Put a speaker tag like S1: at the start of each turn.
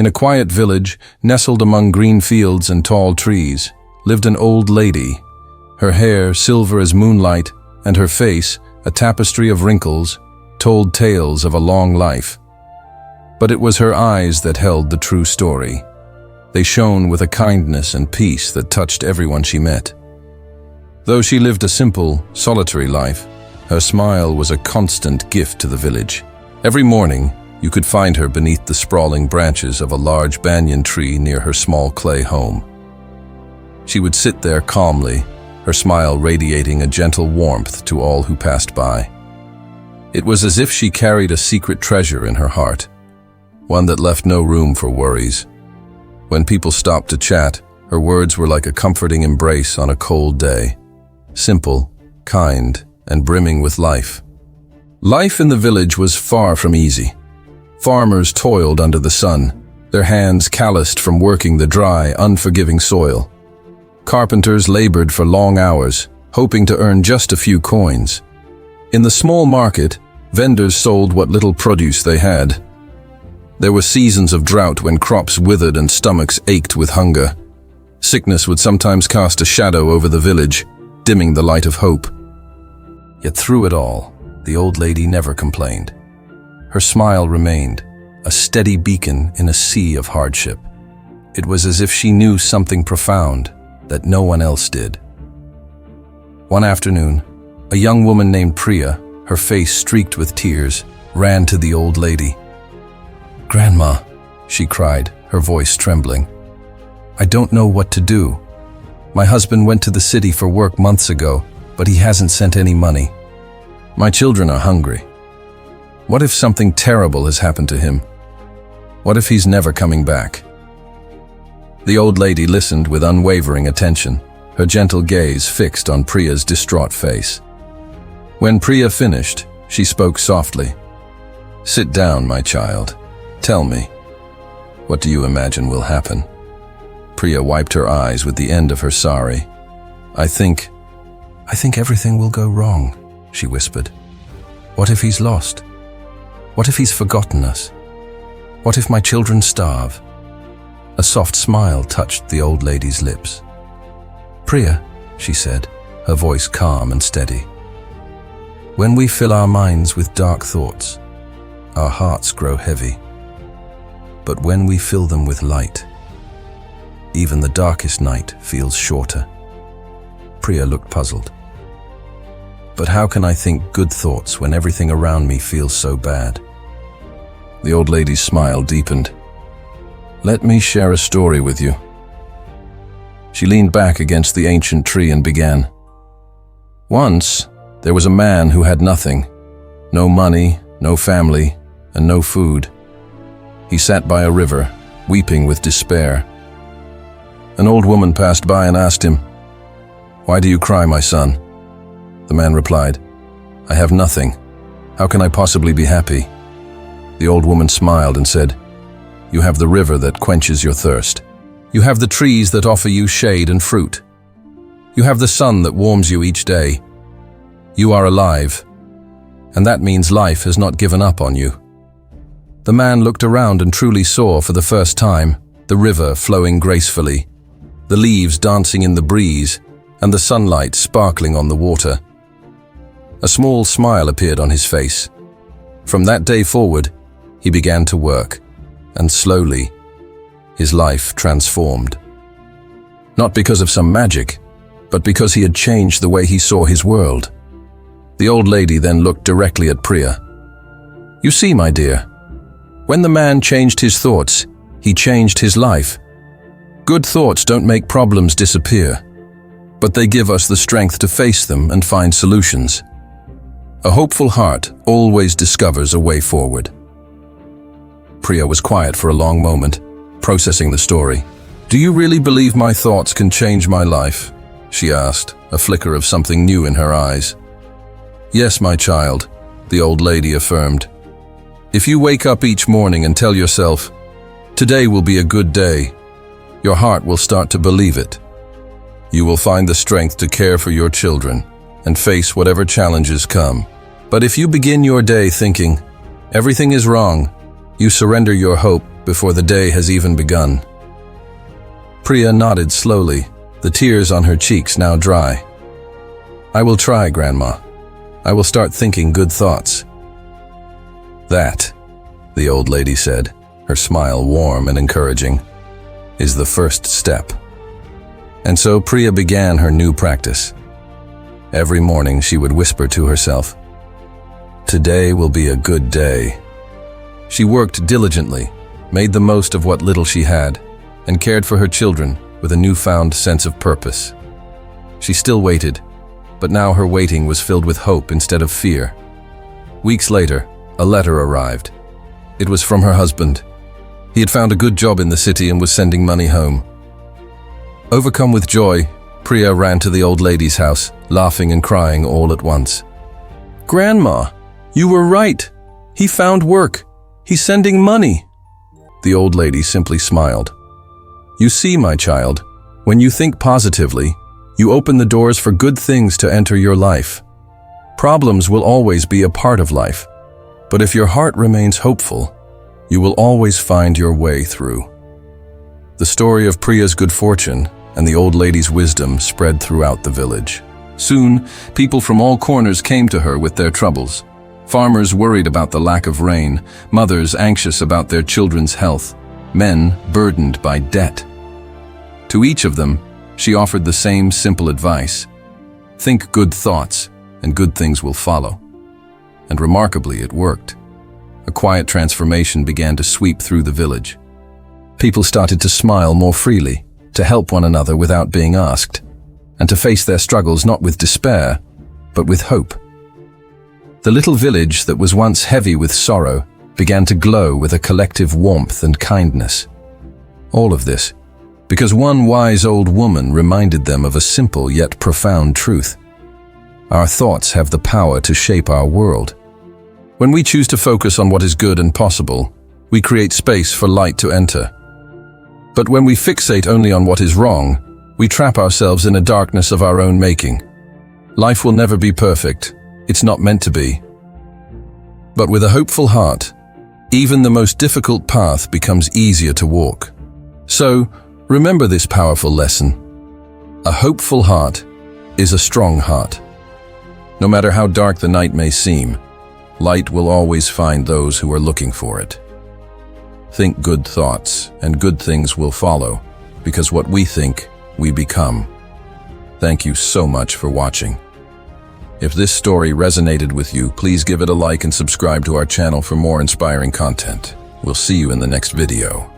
S1: In a quiet village, nestled among green fields and tall trees, lived an old lady, her hair silver as moonlight and her face, a tapestry of wrinkles, told tales of a long life. But it was her eyes that held the true story. They shone with a kindness and peace that touched everyone she met. Though she lived a simple, solitary life, her smile was a constant gift to the village. Every morning, you could find her beneath the sprawling branches of a large banyan tree near her small clay home. She would sit there calmly, her smile radiating a gentle warmth to all who passed by. It was as if she carried a secret treasure in her heart, one that left no room for worries. When people stopped to chat, her words were like a comforting embrace on a cold day. Simple, kind, and brimming with life. Life in the village was far from easy. Farmers toiled under the sun, their hands calloused from working the dry, unforgiving soil. Carpenters labored for long hours, hoping to earn just a few coins. In the small market, vendors sold what little produce they had. There were seasons of drought when crops withered and stomachs ached with hunger. Sickness would sometimes cast a shadow over the village, dimming the light of hope. Yet through it all, the old lady never complained. Her smile remained, a steady beacon in a sea of hardship. It was as if she knew something profound that no one else did. One afternoon, a young woman named Priya, her face streaked with tears, ran to the old lady. "Grandma," she cried, her voice trembling. "I don't know what to do. My husband went to the city for work months ago, but he hasn't sent any money. My children are hungry. What if something terrible has happened to him? What if he's never coming back?" The old lady listened with unwavering attention, her gentle gaze fixed on Priya's distraught face. When Priya finished, she spoke softly. "Sit down, my child. Tell me, what do you imagine will happen?" Priya wiped her eyes with the end of her sari. I think everything will go wrong," she whispered. "What if he's lost? What if he's forgotten us? What if my children starve?" A soft smile touched the old lady's lips. "Priya," she said, her voice calm and steady, "when we fill our minds with dark thoughts, our hearts grow heavy. But when we fill them with light, even the darkest night feels shorter." Priya looked puzzled. "But how can I think good thoughts when everything around me feels so bad?" The old lady's smile deepened. "Let me share a story with you." She leaned back against the ancient tree and began. "Once, there was a man who had nothing. No money, no family, and no food. He sat by a river, weeping with despair. An old woman passed by and asked him, 'Why do you cry, my son?' The man replied, 'I have nothing. How can I possibly be happy?' The old woman smiled and said, 'You have the river that quenches your thirst. You have the trees that offer you shade and fruit. You have the sun that warms you each day. You are alive, and that means life has not given up on you.' The man looked around and truly saw for the first time the river flowing gracefully, the leaves dancing in the breeze, and the sunlight sparkling on the water. A small smile appeared on his face. From that day forward, he began to work, and slowly, his life transformed. Not because of some magic, but because he had changed the way he saw his world. The old lady then looked directly at Priya. "You see, my dear, when the man changed his thoughts, he changed his life. Good thoughts don't make problems disappear, but they give us the strength to face them and find solutions. A hopeful heart always discovers a way forward." Priya was quiet for a long moment, processing the story. "Do you really believe my thoughts can change my life?" she asked, a flicker of something new in her eyes. "Yes, my child," the old lady affirmed. "If you wake up each morning and tell yourself, 'Today will be a good day,' your heart will start to believe it. You will find the strength to care for your children and face whatever challenges come. But if you begin your day thinking, 'Everything is wrong,' you surrender your hope before the day has even begun. Priya nodded slowly, the tears on her cheeks now dry. I will try, Grandma. I will start thinking good thoughts. That, the old lady said, her smile warm and encouraging, is the first step. And so Priya began her new practice. Every morning she would whisper to herself, "Today will be a good day." She worked diligently, made the most of what little she had, and cared for her children with a newfound sense of purpose. She still waited, but now her waiting was filled with hope instead of fear. Weeks later, a letter arrived. It was from her husband. He had found a good job in the city and was sending money home. Overcome with joy, Priya ran to the old lady's house, laughing and crying all at once. "Grandma, you were right. He found work. He's sending money." The old lady simply smiled. "You see, my child, when you think positively, you open the doors for good things to enter your life. Problems will always be a part of life, but if your heart remains hopeful, you will always find your way through." The story of Priya's good fortune and the old lady's wisdom spread throughout the village. Soon, people from all corners came to her with their troubles. Farmers worried about the lack of rain, mothers anxious about their children's health, men burdened by debt. To each of them, she offered the same simple advice: think good thoughts, and good things will follow. And remarkably, it worked. A quiet transformation began to sweep through the village. People started to smile more freely, to help one another without being asked, and to face their struggles not with despair, but with hope. The little village that was once heavy with sorrow began to glow with a collective warmth and kindness. All of this because one wise old woman reminded them of a simple yet profound truth. Our thoughts have the power to shape our world. When we choose to focus on what is good and possible, we create space for light to enter. But when we fixate only on what is wrong, we trap ourselves in a darkness of our own making. Life will never be perfect. It's not meant to be. But with a hopeful heart, even the most difficult path becomes easier to walk. So, remember this powerful lesson. A hopeful heart is a strong heart. No matter how dark the night may seem, light will always find those who are looking for it. Think good thoughts, and good things will follow, because what we think, we become. Thank you so much for watching. If this story resonated with you, please give it a like and subscribe to our channel for more inspiring content. We'll see you in the next video.